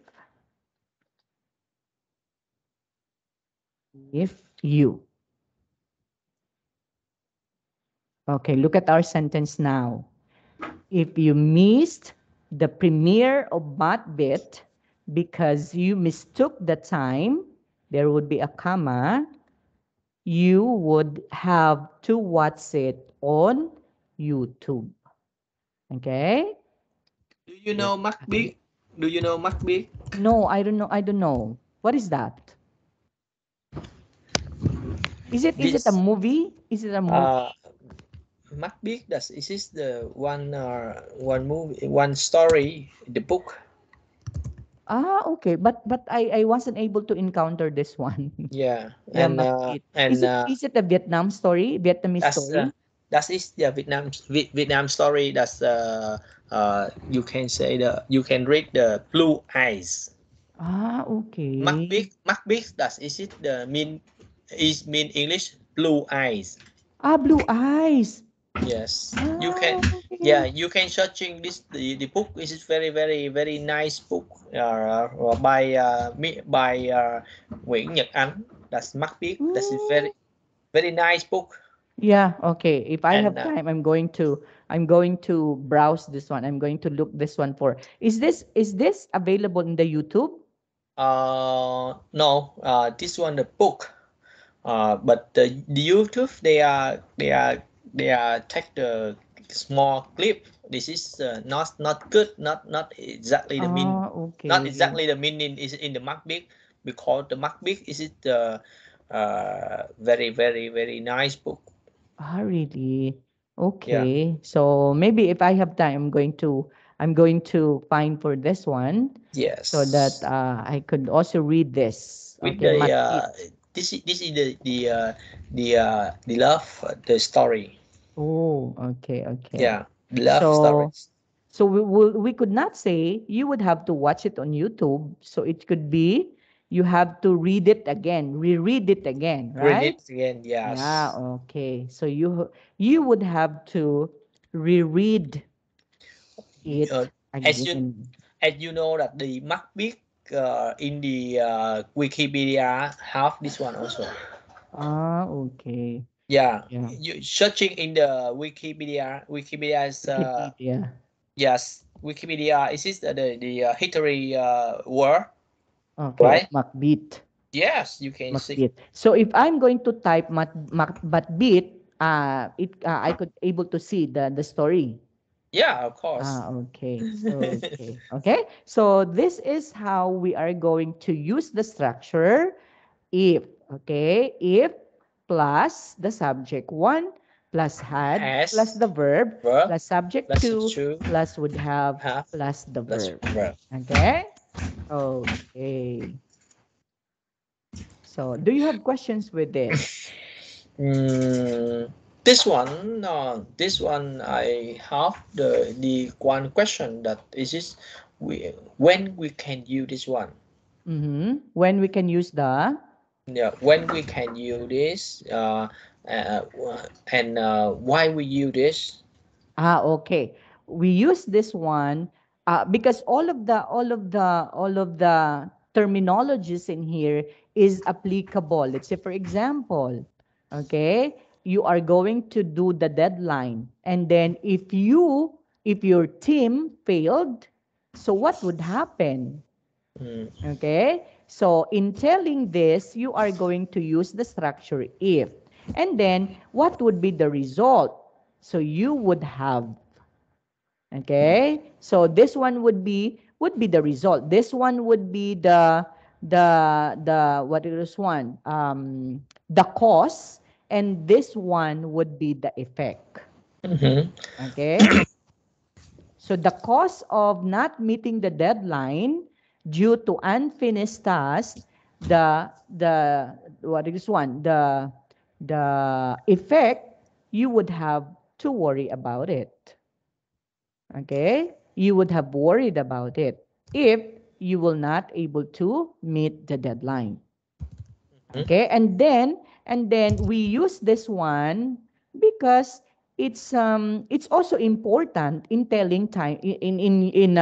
you, okay, look at our sentence now. If you missed the premiere of Matbit because you mistook the time, there would be a comma. You would have to watch it on YouTube. Okay? Do you Look know at it. Macbook? Do you know Macbook? No, I don't know. I don't know. What is that? Is it a This movie? Is it a movie? uh Macbeth, that is this the one movie, one story, the book. Okay. But I wasn't able to encounter this one. Yeah, Yeah, Macbeth. Is it a Vietnam story? Vietnamese that's story? that is the Vietnam story. That's you can say you can read the Blue Eyes. Okay. Macbeth, that is it the mean English Blue Eyes. Blue eyes. Yes, you can. Yeah, Okay. you can searching this the book. This is very very very nice book by Nguyễn Nhật Ánh. That's Macbeth. That is very Mm. very nice book. Yeah, okay. If I And have time, I'm going to browse this one. I'm going to look this one for. Is this available in the YouTube? no, this one the book. But the YouTube they are take the small clip. This is not good. Not exactly the mean. Not Okay. exactly the meaning is in the Macbeth, because the Macbeth is it very very very nice book. Ah, really? Yeah. Okay. So maybe if I have time, I'm going to find for this one so that Yes. I could also read this. With Okay, the Matit. this is the love the story. Oh, okay, okay. Yeah, the love So stories. we could not say you would have to watch it on YouTube. So it could be you have to read it again, reread it again, Read right? it again. Yeah, Yes. okay. So you would have to reread Uh, it as you again. as you know that the Macbeth in the Wikipedia have this one also. Ah, okay. Yeah, Yeah. you searching in the Wikipedia is Wikipedia. yes, Wikipedia is the history word, Okay, of right? Macbeth. Yes, you can see. Macbeth. So if I'm going to type Macbeth, I could able to see the story. Yeah, of course. Ah, okay. Okay. Okay. So this is how we are going to use the structure if, okay? If plus the subject 1 plus had plus Has the verb verb plus subject plus 2 to plus would have have plus the plus verb. verb. Okay? Okay. So, do you have questions with this? Mm, this one I have the one question that is this we when we can use this one. Mm-hmm. When we can use the Yeah, when we can use this uh, and why we use this. okay. We use this one because all of the terminologies in here is applicable. Let's say, for example, okay, you are going to do the deadline, and then if your team failed, so what would happen? Mm, Okay? So in telling this, you are going to use the structure if. And then what would be the result? So you would have, okay? So this one would be the result. This one would be the what is this one? The cause, and this one would be the effect. mhm, Okay? So the cause of not meeting the deadline due to unfinished tasks, the what is this one? The effect, you would have to worry about it. Okay? You would have worried about it if you will not able to meet the deadline. mhm, Okay, and then we use this one because it's also important in telling time in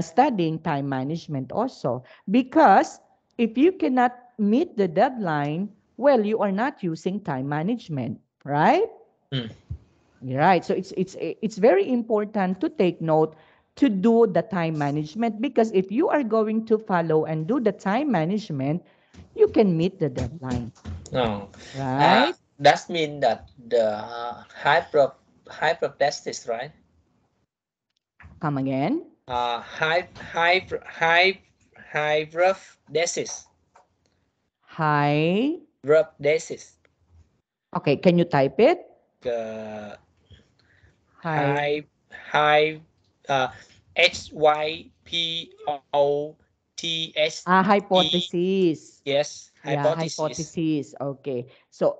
studying time management also, because if you cannot meet the deadline, well, you are not using time management, right? mm. Right. So it's very important to take note to do the time management, because if you are going to follow and do the time management, you can meet the deadline, No, right? that means that the hyperplastic, right? Come again. Uh, hy hy hyperplastic, Hi. hyperplastic. Okay, can you type it? Uh, Hi. Hy hy HYPOTHE. Hypothesis. Yes, Yeah, hypothesis. hypothesis. Okay. So,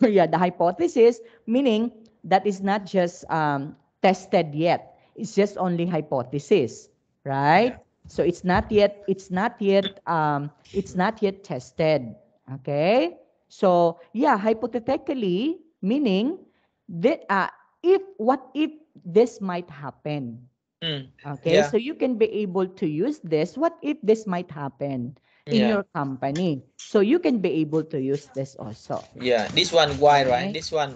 yeah, the hypothesis, meaning that is not just tested yet. It's just only hypothesis, Yeah. right? So it's not yet tested. Okay? So, yeah, hypothetically, meaning that what if this might happen? Mm. Okay, Yeah. so you can be able to use this. What if this might happen in Yeah. your company? So you can be able to use this also. Yeah. This one why, right? Okay. This one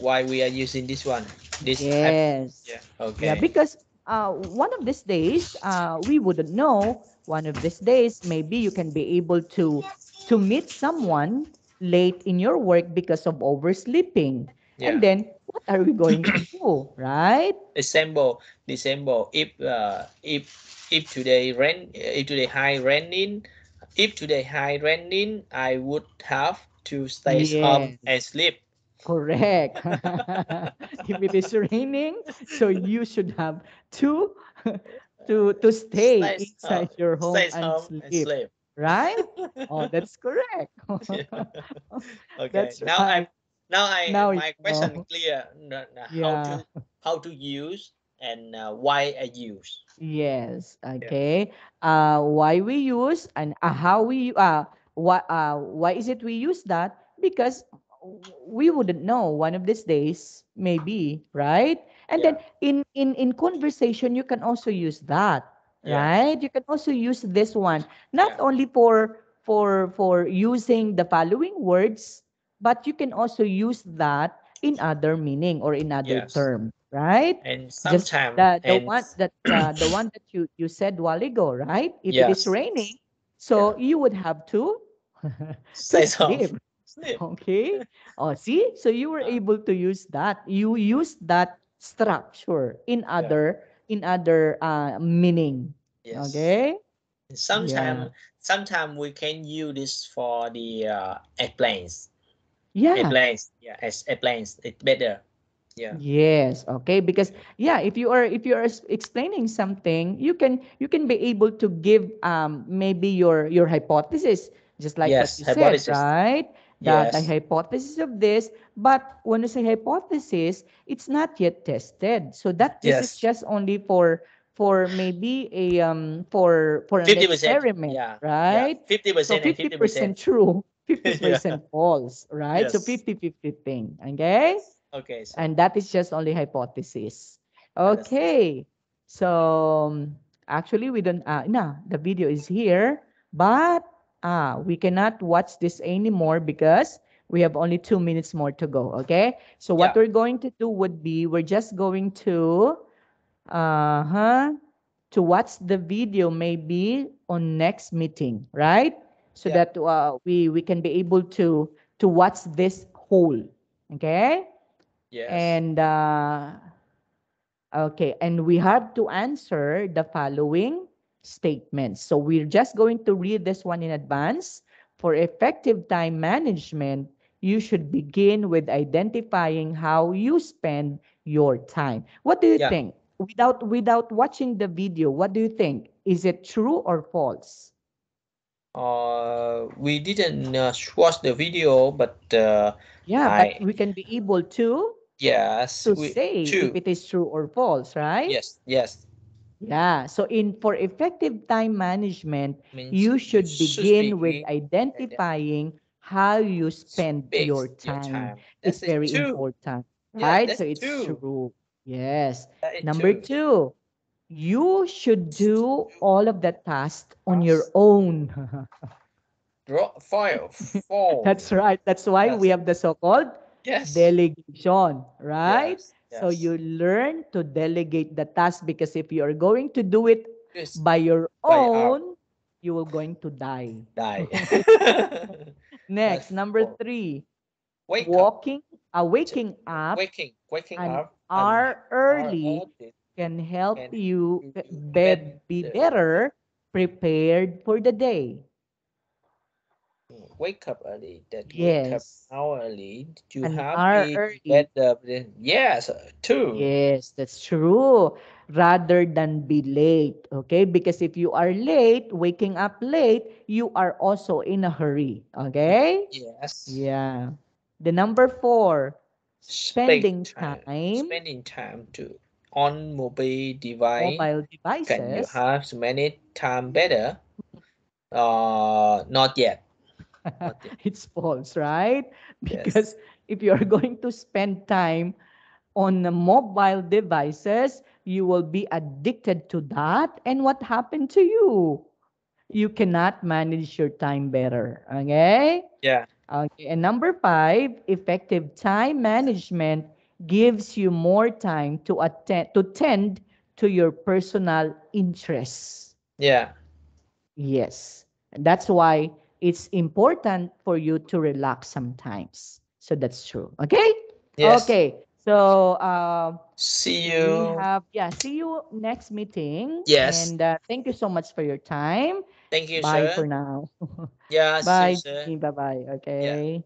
why we are using this one. This hyp Yes. yeah. Yeah, Okay. because one of these days, we wouldn't know. One of these days, maybe you can be able to meet someone late in your work because of oversleeping. And Yeah. then what are we going to do, right? December. If today rain, if today high raining, if today high raining, I would have to stay home and Yes. sleep. Correct. If it is raining, so you should have to to stay inside your home Stays and home and sleep, sleep. right? Oh, that's correct. Okay. That's right. Now you My question know. clear. Yeah. How to use and why I use. Yes. Yes. Okay. Why we use and how we why is it we use that? Because we wouldn't know one of these days, maybe, right? And then Yeah. in conversation, you can also use that, Yeah. right? You can also use this one, not Yeah. only for using the following words, but you can also use that in other meaning or in other Yes. term, right? And Just sometime and the one that you said while ago, right? If it is yes. raining, Yeah. so you would have to to Stays home. sleep. Sleep. Okay. Oh, see? So you were Uh, able to use that. You use that structure yeah. in other meaning. Yes. Okay? Yeah. Sometime we can use this for the airplanes. Yeah. Airplanes. Yeah. As airplanes. It's better. Yeah. Yes, okay. Because yeah, if you are explaining something, you can be able to give maybe your hypothesis, just like what Yes. you said, Hypothesis. right? That a Yes. hypothesis of this, but when you say hypothesis, it's not yet tested. So that this is Yes. just only for maybe a for an 50%. experiment, Yeah. Yeah. right? So 50% and 50% 50%. true, Yeah. 50% false, right? So Yes. 50-50 thing, okay? Okay, sir. And that is just only hypothesis. Understood. Okay. So actually we don't no, the video is here, but we cannot watch this anymore because we have only 2 minutes more to go. Okay. So what Yeah. we're going to do would be we're just going uh-huh to watch the video maybe on next meeting, right? So Yeah. that we can be able to watch this whole. Okay. Yes. And okay, and we have to answer the following statements. So we're just going to read this one in advance. For effective time management, you should begin with identifying how you spend your time. What do you Yeah. think? Without watching the video, what do you think? Is it true or false? We didn't watch the video, but Yeah, but I we can be able yes, to we say if two. it is true or false, right? Yes, yes. Yeah. So in for effective time management, Means you you should should begin with begin and then identifying how you spend speak your your time. time. It's That's it. very Two. important, Yeah, right? So that's it's two. true. Yes. That is Number two. two, you should do all of the tasks on your Pass. own. Draw file. Four. That's right. That's why we Yes. have the so-called Yes. delegation, right? Yes. So Yes. you learn to delegate the task because if you are going to do it Yes. by your By hour. own, you will going to die. Die. Next, That's number four. three, Wake up. walking, To, waking up waking an up and hour are early early can help can you give you better. be better prepared for the day. Wake up early. That wake up Yes, how early you an have hour it early. better. Yes, two. Yes, that's true. Rather than be late, okay? Because if you are late, waking up late, you are also in a hurry, okay? Yes. Yeah. The number four, spending time, Spending time to on mobile device. mobile Can you devices. have many time better? Not yet. Not yet. It's false, right? Yes. Because if you are going to spend time on the mobile devices, you will be addicted to that. And what happened to you? You cannot manage your time better. Okay? Yeah. Okay. And number five, effective time management gives you more time to tend to your personal interests. Yeah. Yes. And that's why it's important for you to relax sometimes. So that's true. Okay? Yes. Okay. So See we you. have, yeah, see you next meeting. Yes. And thank you so much for your time. Thank you, Bye sir. for now. Yeah. See you, Bye, sir. Bye bye. Yeah. Okay.